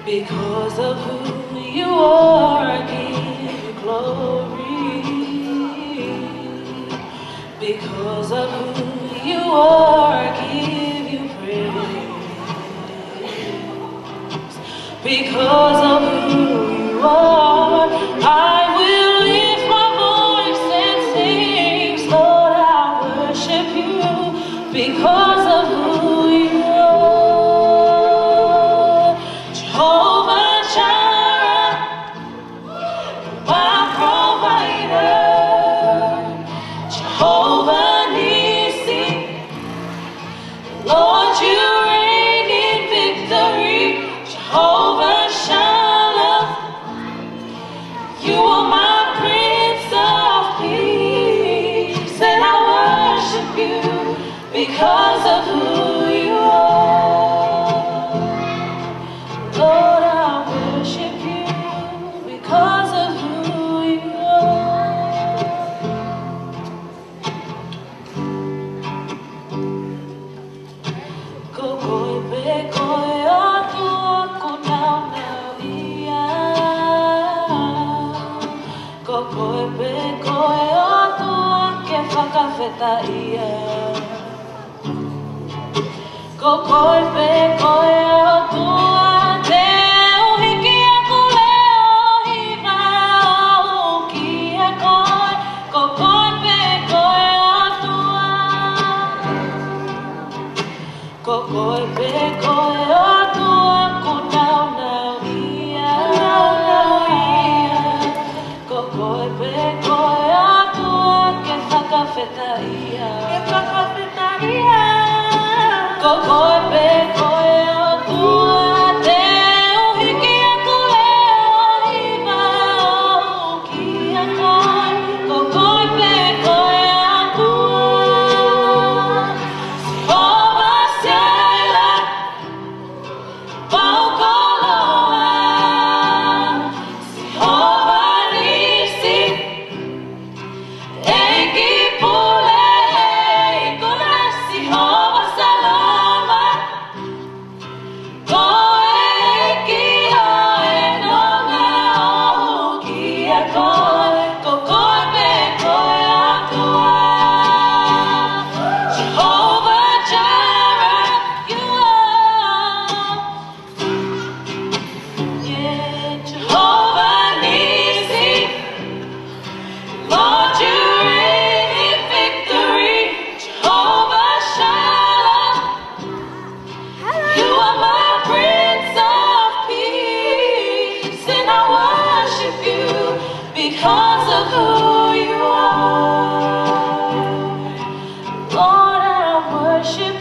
Because of who you are, I give you glory. Because of who you are, I give you praise. Because of who you are, I will lift my voice and sing. Lord, I worship you. Because of who you are. Jehovah Jireh, my provider. Jehovah Nissi, Lord, you reign in victory. Jehovah Shalom, you are my Prince of Peace, and I worship you because of who you are. Lord, I worship you because of who you are. Kokoy pe koy atua kunau na ia. Kokoy pe koy atua ke whakawheta ia. Kokoy pe koy atua te uhiki aku leo hiva o ki a koy. Kokoy pe koy atua. Kokoy pe koy atua kunau nau ia. Kokoy pe koy atua ke whakawheta ia. Kokoy pe koy atua te uhiki aku leo hiva o ki a koy. Kokoy pe koy atua. Jehovah Jireh, Paukoloa. Jehovah Nissi, Enki Pule, Kuna Jehovah Salama, Koe Oenonga o ki a koe. Kokoy pe koy atua. Jehovah Jireh, you are. Yeah, Jehovah Nissi, Lord, you reign in victory. Jehovah Shalom, you are my Prince of Peace, and I worship you because of who you are. Lord, I worship